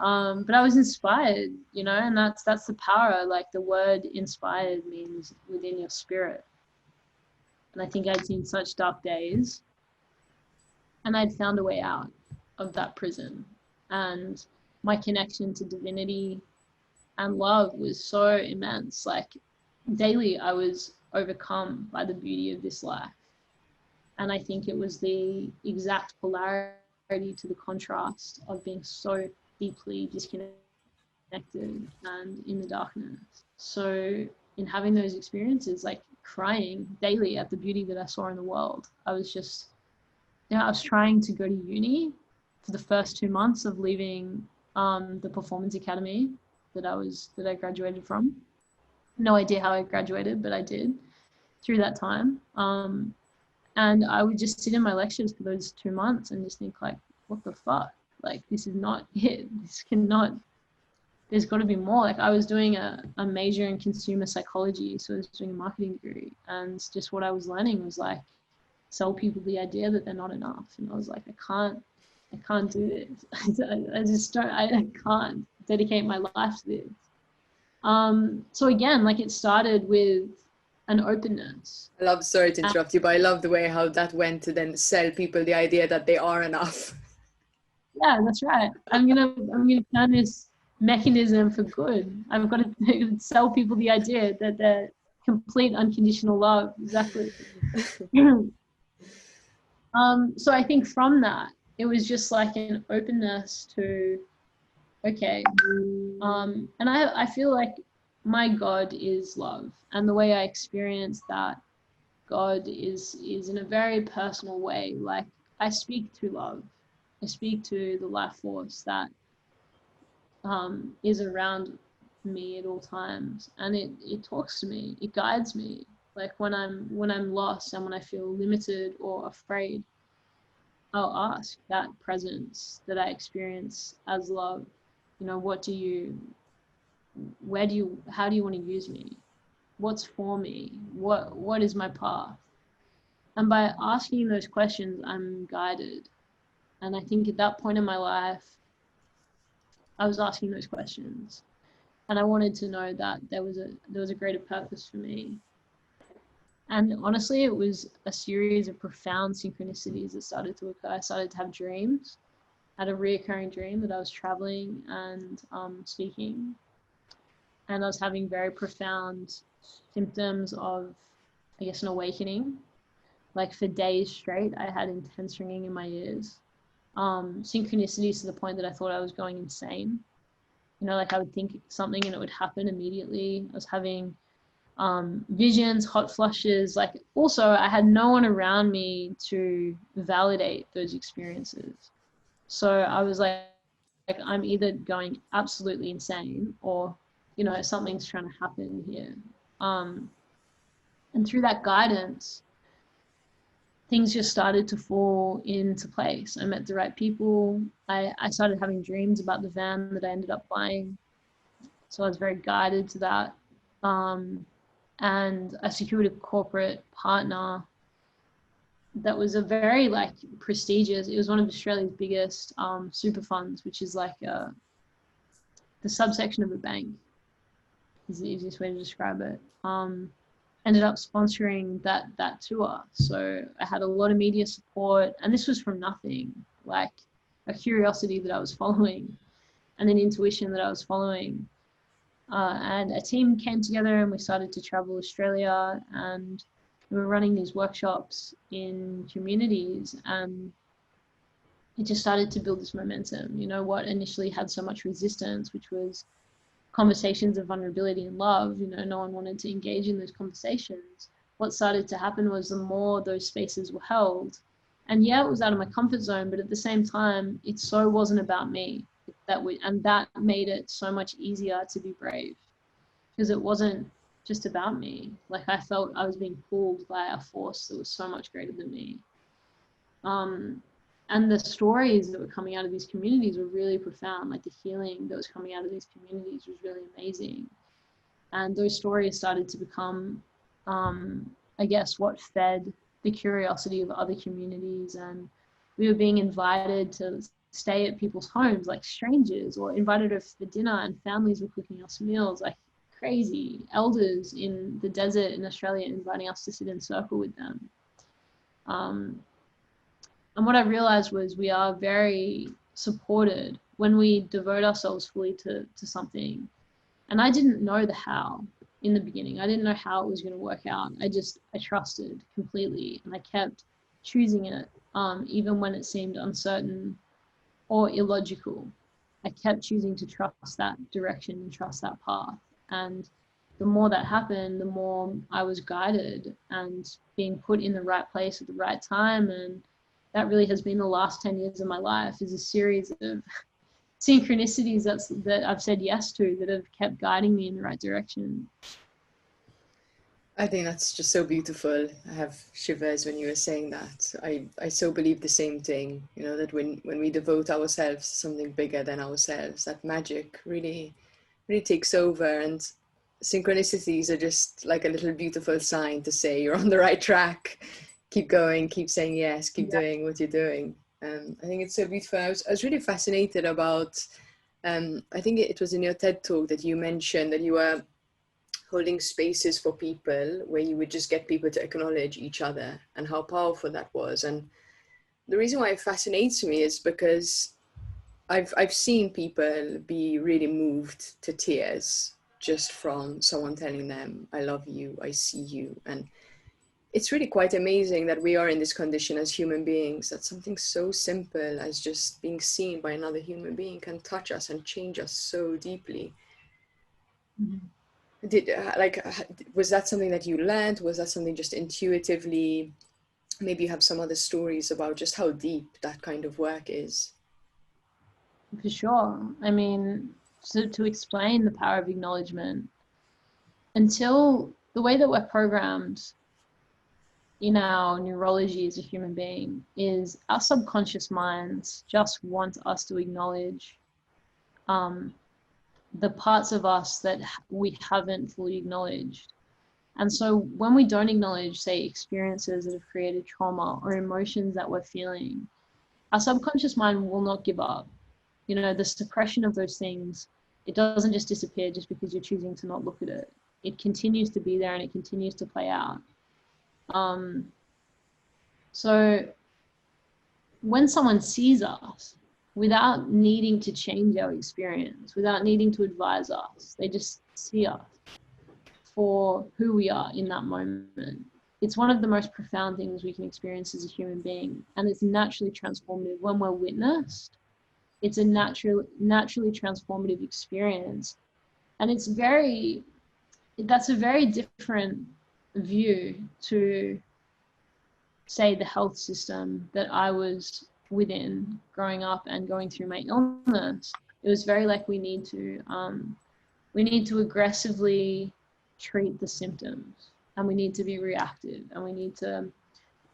But I was inspired, you know, and that's the power. Like, the word inspired means within your spirit. And I think I'd seen such dark days, and I'd found a way out of that prison. And my connection to divinity and love was so immense. Like, daily I was overcome by the beauty of this life. And I think it was the exact polarity to the contrast of being so deeply disconnected and in the darkness. So in having those experiences, like crying daily at the beauty that I saw in the world, I was just, you know, I was trying to go to uni for the first 2 months of leaving the performance academy that I graduated from. No idea how I graduated, but I did through that time. And I would just sit in my lectures for those 2 months and just think, like, what the fuck? Like, this is not it. This cannot, there's got to be more. Like, I was doing a major in consumer psychology, so I was doing a marketing degree, and just what I was learning was, like, sell people the idea that they're not enough. And I was like, I can't do this. I just don't, I can't dedicate my life to this. So again, like it started with an openness. I love, sorry to interrupt you, but I love the way how that went to then sell people the idea that they are enough. Yeah, that's right. I'm gonna turn this mechanism for good. I've got to sell people the idea that they're complete unconditional love. Exactly. So I think from that, it was just like an openness to, okay, and I feel like my God is love, and the way I experience that God is in a very personal way. Like I speak to love, I speak to the life force that is around me at all times, and it talks to me, it guides me. Like when I'm lost and when I feel limited or afraid, I'll ask that presence that I experience as love, you know, how do you want to use me? What's for me? What is my path? And by asking those questions, I'm guided. And I think at that point in my life, I was asking those questions. And I wanted to know that there was a greater purpose for me. And honestly, it was a series of profound synchronicities that started to occur. I started to have dreams. I had a reoccurring dream that I was traveling and speaking, and I was having very profound symptoms of, I guess, an awakening. Like for days straight, I had intense ringing in my ears. Synchronicities to the point that I thought I was going insane. You know, like I would think something and it would happen immediately. I was having visions, hot flushes. Like also, I had no one around me to validate those experiences. So I was like I'm either going absolutely insane or, you know, something's trying to happen here. And through that guidance, things just started to fall into place. I met the right people. I started having dreams about the van that I ended up buying. So I was very guided to that. And I secured a corporate partner that was a very like prestigious, it was one of Australia's biggest super funds, which is like the subsection of a bank is the easiest way to describe it. Ended up sponsoring that tour. So I had a lot of media support, and this was from nothing, like a curiosity that I was following and an intuition that I was following. And a team came together and we started to travel Australia, and we were running these workshops in communities, and it just started to build this momentum. You know, what initially had so much resistance, which was conversations of vulnerability and love, you know, no one wanted to engage in those conversations. What started to happen was the more those spaces were held, and yeah, it was out of my comfort zone, but at the same time, it so wasn't about me. And that made it so much easier to be brave, because it wasn't just about me. Like I felt I was being pulled by a force that was so much greater than me. And the stories that were coming out of these communities were really profound. Like the healing that was coming out of these communities was really amazing. And those stories started to become, I guess, what fed the curiosity of other communities. And we were being invited to stay at people's homes, like strangers, or invited over for dinner, and families were cooking us meals, like crazy. Elders in the desert in Australia inviting us to sit in circle with them. And what I realized was we are very supported when we devote ourselves fully to something. And I didn't know the how in the beginning. I didn't know how it was going to work out. I trusted completely, and I kept choosing it, even when it seemed uncertain or illogical. I kept choosing to trust that direction and trust that path. And the more that happened, the more I was guided and being put in the right place at the right time. And that really has been the last 10 years of my life, is a series of synchronicities that I've said yes to, that have kept guiding me in the right direction. I think that's just so beautiful. I have shivers when you were saying that. I so believe the same thing, you know, that when we devote ourselves to something bigger than ourselves, that magic really takes over. And synchronicities are just like a little beautiful sign to say you're on the right track. Keep going, keep saying yes, keep doing what you're doing. I think it's so beautiful. I was really fascinated about I think it was in your TED talk that you mentioned that you were holding spaces for people where you would just get people to acknowledge each other, and how powerful that was. And the reason why it fascinates me is because I've seen people be really moved to tears just from someone telling them, I love you, I see you. And it's really quite amazing that we are in this condition as human beings, that something so simple as just being seen by another human being can touch us and change us so deeply. Did was that something that you learned? Was that something just intuitively? Maybe you have some other stories about just how deep that kind of work is. For sure. I mean, so to explain the power of acknowledgement, until the way that we're programmed in our neurology as a human being is our subconscious minds just want us to acknowledge the parts of us that we haven't fully acknowledged. And so when we don't acknowledge, say, experiences that have created trauma or emotions that we're feeling, our subconscious mind will not give up. You know, the suppression of those things, it doesn't just disappear just because you're choosing to not look at it. It continues to be there and it continues to play out. So when someone sees us without needing to change our experience, without needing to advise us, they just see us for who we are in that moment. It's one of the most profound things we can experience as a human being, and it's naturally transformative when we're witnessed. It's a naturally transformative experience, and that's a very different view to, say, the health system that I was within growing up and going through my illness. It was very like we need to aggressively treat the symptoms, and we need to be reactive, and we need to,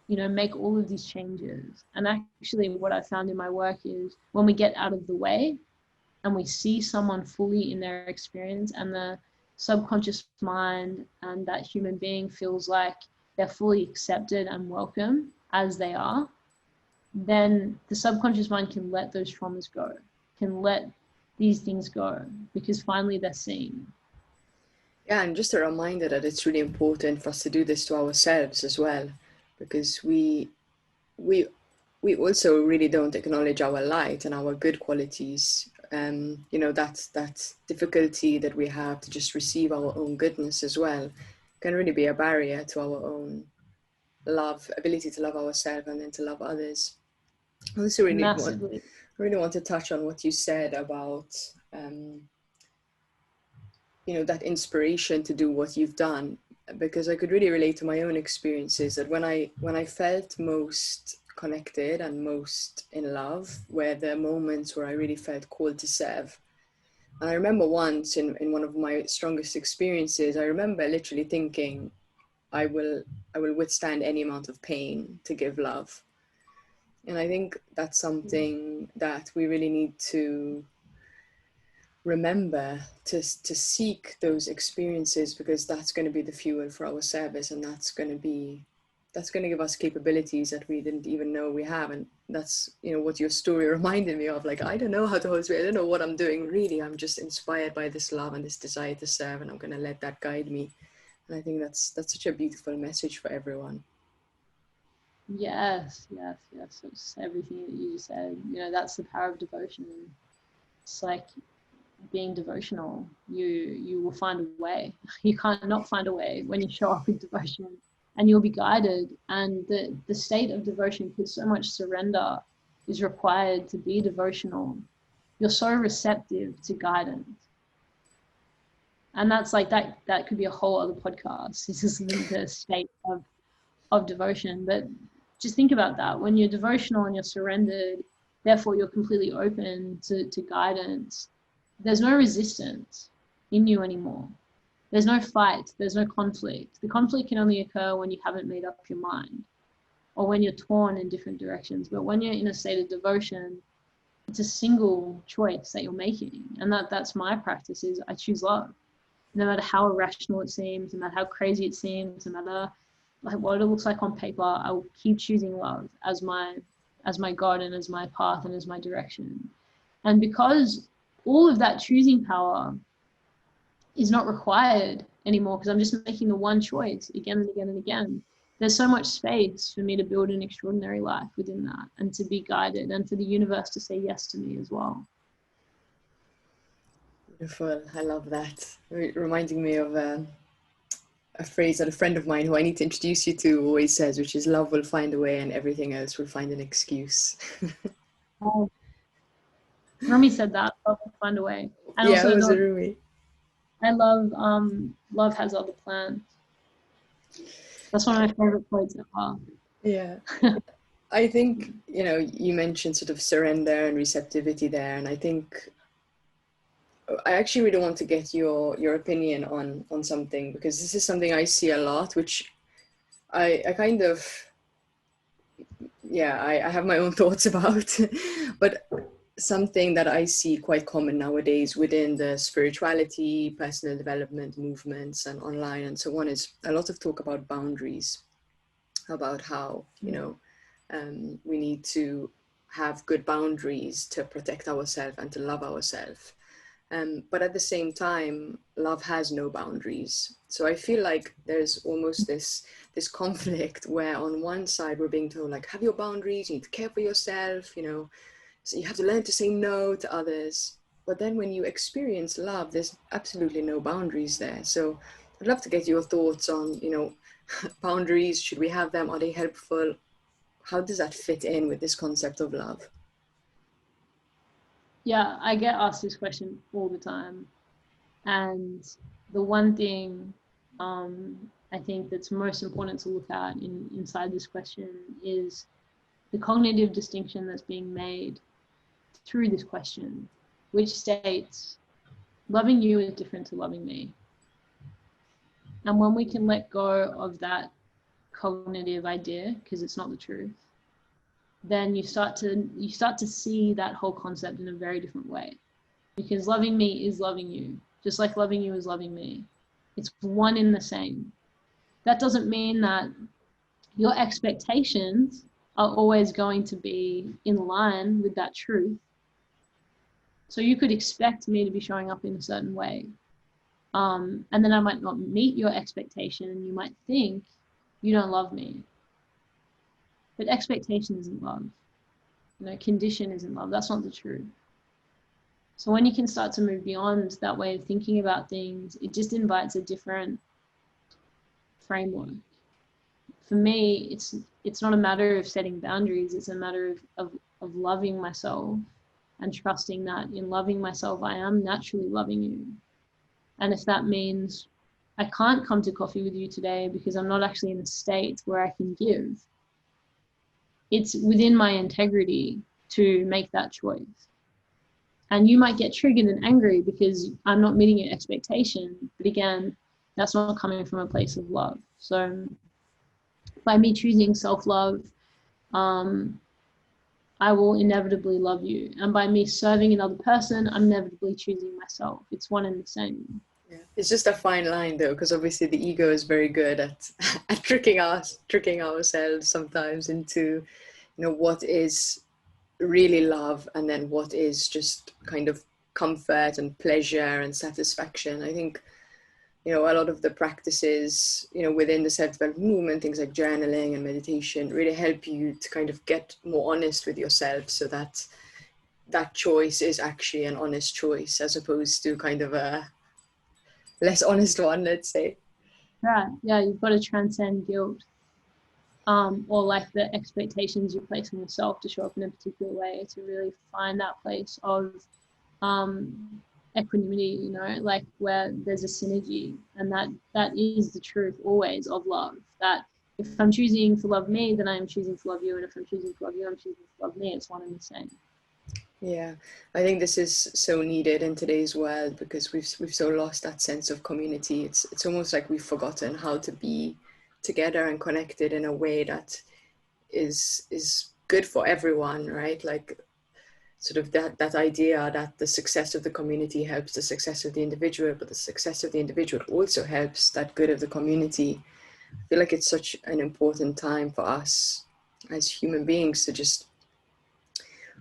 you know, make all of these changes. And actually what I found in my work is when we get out of the way and we see someone fully in their experience, and the subconscious mind and that human being feels like they're fully accepted and welcome as they are, then the subconscious mind can let those traumas go, can let these things go, because finally they're seen. Yeah, and just a reminder that it's really important for us to do this to ourselves as well, because we also really don't acknowledge our light and our good qualities. You know, that difficulty that we have to just receive our own goodness as well can really be a barrier to our own ability to love ourselves and then to love others. I also really want to touch on what you said about you know, that inspiration to do what you've done, because I could really relate to my own experiences, that when I felt most connected and most in love were the moments where I really felt called to serve. And I remember once in one of my strongest experiences, I remember literally thinking, I will withstand any amount of pain to give love. And I think that's something that we really need to remember, to seek those experiences, because that's going to be the fuel for our service, and that's going to give us capabilities that we didn't even know we have. And that's, you know, what your story reminded me of. Like, I don't know how to hold space, I don't know what I'm doing really, I'm just inspired by this love and this desire to serve, and I'm going to let that guide me. And I think that's such a beautiful message for everyone. Yes. It's everything that you just said. You know, that's the power of devotion. It's like being devotional. You will find a way. You can't not find a way when you show up in devotion, and you'll be guided. And the state of devotion, because so much surrender is required to be devotional, you're so receptive to guidance. And that's like that could be a whole other podcast. This is the state of devotion. But just think about that. When you're devotional and you're surrendered, therefore you're completely open to guidance. There's no resistance in you anymore. There's no fight. There's no conflict. The conflict can only occur when you haven't made up your mind, or when you're torn in different directions. But when you're in a state of devotion, it's a single choice that you're making. And that's my practice, is I choose love. No matter how irrational it seems, no matter how crazy it seems, no matter like what it looks like on paper, I will keep choosing love as my God and as my path and as my direction. And because all of that choosing power is not required anymore because I'm just making the one choice again and again and again. There's so much space for me to build an extraordinary life within that and to be guided and for the universe to say yes to me as well. Beautiful. I love that. Reminding me of a phrase that a friend of mine who I need to introduce you to always says, which is love will find a way and everything else will find an excuse. Oh, Rumi said that, love will find a way. And Yeah, also, it was a Rumi. I love love has other plans. That's one of my favorite quotes ever. Yeah. I think, you mentioned sort of surrender and receptivity there. And I think I actually really want to get your opinion on something, because this is something I see a lot, which I kind of, yeah, I have my own thoughts about, but something that I see quite common nowadays within the spirituality, personal development movements and online and so on is a lot of talk about boundaries, about how, we need to have good boundaries to protect ourselves and to love ourselves. But at the same time, love has no boundaries. So I feel like there's almost this conflict where on one side we're being told, like, have your boundaries, you need to care for yourself, so you have to learn to say no to others. But then when you experience love, there's absolutely no boundaries there. So I'd love to get your thoughts on, boundaries. Should we have them? Are they helpful? How does that fit in with this concept of love? Yeah, I get asked this question all the time. And the one thing I think that's most important to look at inside this question is the cognitive distinction that's being made through this question, which states, loving you is different to loving me. And when we can let go of that cognitive idea, because it's not the truth, then you start to see that whole concept in a very different way. Because loving me is loving you, just like loving you is loving me. It's one in the same. That doesn't mean that your expectations are always going to be in line with that truth. So you could expect me to be showing up in a certain way. And then I might not meet your expectation and you might think you don't love me. But expectation isn't love. Condition isn't love. That's not the truth. So when you can start to move beyond that way of thinking about things, it just invites a different framework. For me, it's not a matter of setting boundaries. It's a matter of loving myself and trusting that in loving myself, I am naturally loving you. And if that means I can't come to coffee with you today because I'm not actually in a state where I can give, it's within my integrity to make that choice. And you might get triggered and angry because I'm not meeting your expectation. But again, that's not coming from a place of love. So by me choosing self-love, I will inevitably love you. And by me serving another person, I'm inevitably choosing myself. It's one and the same. Yeah. It's just a fine line though, because obviously the ego is very good at tricking ourselves sometimes into, what is really love and then what is just kind of comfort and pleasure and satisfaction. I think, a lot of the practices, within the self-development movement, things like journaling and meditation really help you to kind of get more honest with yourself, so that that choice is actually an honest choice as opposed to kind of a less honest one, let's say. Yeah, you've got to transcend guilt, or like the expectations you place on yourself to show up in a particular way, to really find that place of equanimity, like where there's a synergy, and that is the truth always of love. That if I'm choosing to love me, then I am choosing to love you, and if I'm choosing to love you, I'm choosing to love me. It's one and the same. Yeah, I think this is so needed in today's world, because we've so lost that sense of community. It's almost like we've forgotten how to be together and connected in a way that is good for everyone, right? Like sort of that idea that the success of the community helps the success of the individual, but the success of the individual also helps that good of the community. I feel like it's such an important time for us as human beings to just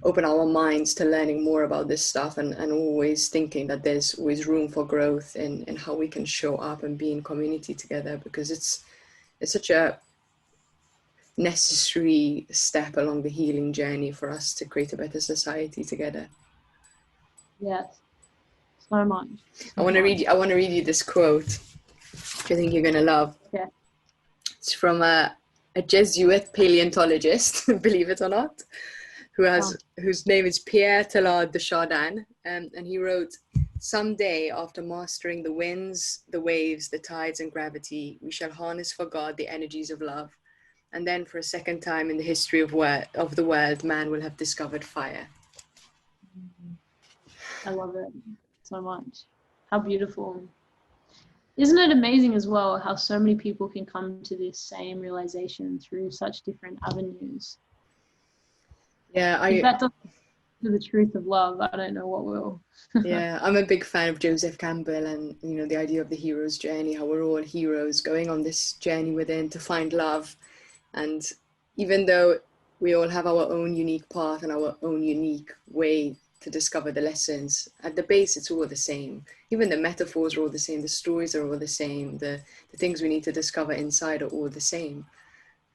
open our minds to learning more about this stuff, and always thinking that there's always room for growth in how we can show up and be in community together, because it's such a necessary step along the healing journey for us to create a better society together. Yes, so much. I want to read you this quote, which I think you're going to love. Yeah. It's from a Jesuit paleontologist, believe it or not, whose name is Pierre Teilhard de Chardin, and he wrote, "Someday, after mastering the winds, the waves, the tides, and gravity, we shall harness for God the energies of love. And then for a second time in the history of the world, man will have discovered fire." I love it so much. How beautiful. Isn't it amazing as well how so many people can come to this same realization through such different avenues? Yeah, if that doesn't do the truth of love, I don't know what will. Yeah, I'm a big fan of Joseph Campbell, and the idea of the hero's journey, how we're all heroes going on this journey within to find love. And even though we all have our own unique path and our own unique way to discover the lessons, at the base it's all the same. Even the metaphors are all the same, the stories are all the same, the things we need to discover inside are all the same.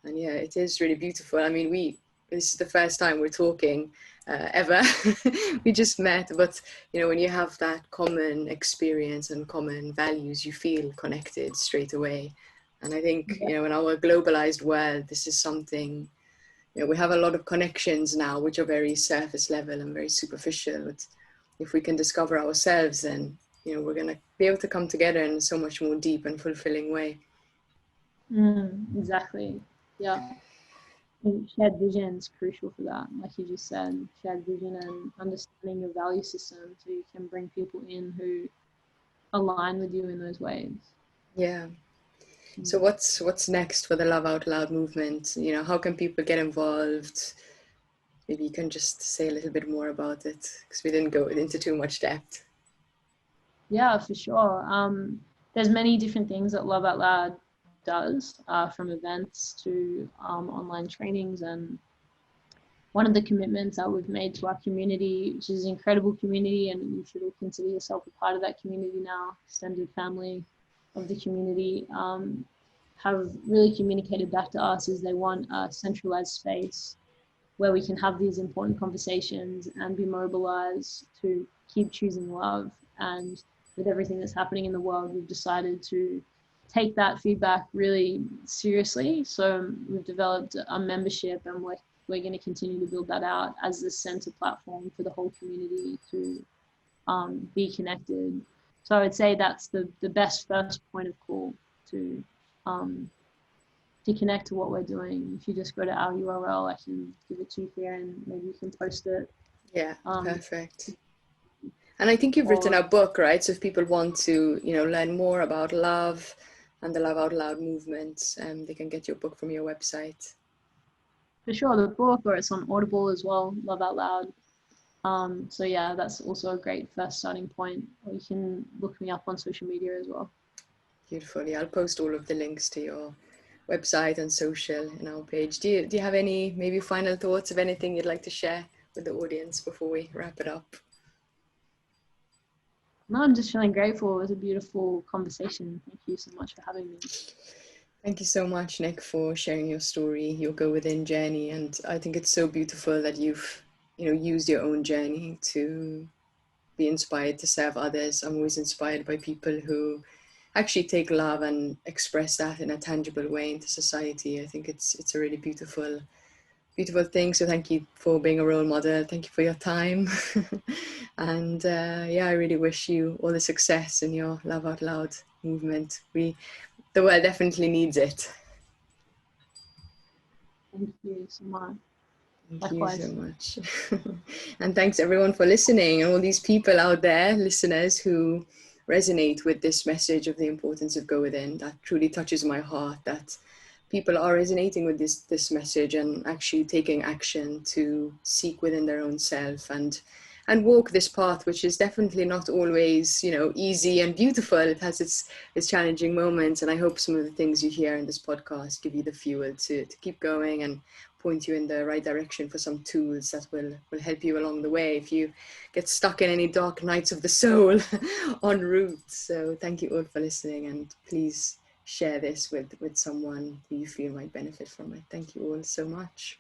And yeah, it is really beautiful. I mean, this is the first time we're talking ever. We just met, but when you have that common experience and common values, you feel connected straight away. And I think in our globalized world, this is something, we have a lot of connections now which are very surface level and very superficial, but if we can discover ourselves, then we're going to be able to come together in so much more deep and fulfilling way. Exactly. Yeah. Shared vision is crucial for that. Like you just said, shared vision and understanding your value system, so you can bring people in who align with you in those ways. Yeah. So what's next for the Love Out Loud movement? How can people get involved? Maybe you can just say a little bit more about it, because we didn't go into too much depth. Yeah, for sure. There's many different things that Love Out Loud does, from events to online trainings. And one of the commitments that we've made to our community, which is an incredible community, and you should all consider yourself a part of that community now, extended family of the community, have really communicated back to us is they want a centralized space where we can have these important conversations and be mobilized to keep choosing love. And with everything that's happening in the world, we've decided to take that feedback really seriously. So we've developed a membership, and we're going to continue to build that out as the center platform for the whole community to be connected. So I would say that's the best first point of call to connect to what we're doing. If you just go to our URL, I can give it to you here, and maybe you can post it. Yeah, perfect. And I think you've written a book, right? So if people want to, learn more about love and the Love Out Loud movement, they can get your book from your website. For sure, the book, or it's on Audible as well, Love Out Loud. So yeah, that's also a great first starting point. Or you can look me up on social media as well. Beautiful. Yeah, I'll post all of the links to your website and social in our page. Do you have any maybe final thoughts of anything you'd like to share with the audience before we wrap it up? No, I'm just feeling grateful. It was a beautiful conversation. Thank you so much for having me. Thank you so much, Nick, for sharing your story, your go within journey. And I think it's so beautiful that you've, used your own journey to be inspired to serve others. I'm always inspired by people who actually take love and express that in a tangible way into society. I think it's a really beautiful thing. So thank you for being a role model. Thank you for your time. And I really wish you all the success in your Love Out Loud movement. The world definitely needs it. Thank you so much. Thank you so much. And thanks everyone for listening, and all these people out there, listeners, who resonate with this message of the importance of go within. That truly touches my heart, that people are resonating with this message and actually taking action to seek within their own self and walk this path, which is definitely not always, easy and beautiful. It has its challenging moments. And I hope some of the things you hear in this podcast give you the fuel to keep going and point you in the right direction for some tools that will help you along the way if you get stuck in any dark nights of the soul en route. So thank you all for listening, and please share this with someone who you feel might benefit from it. Thank you all so much.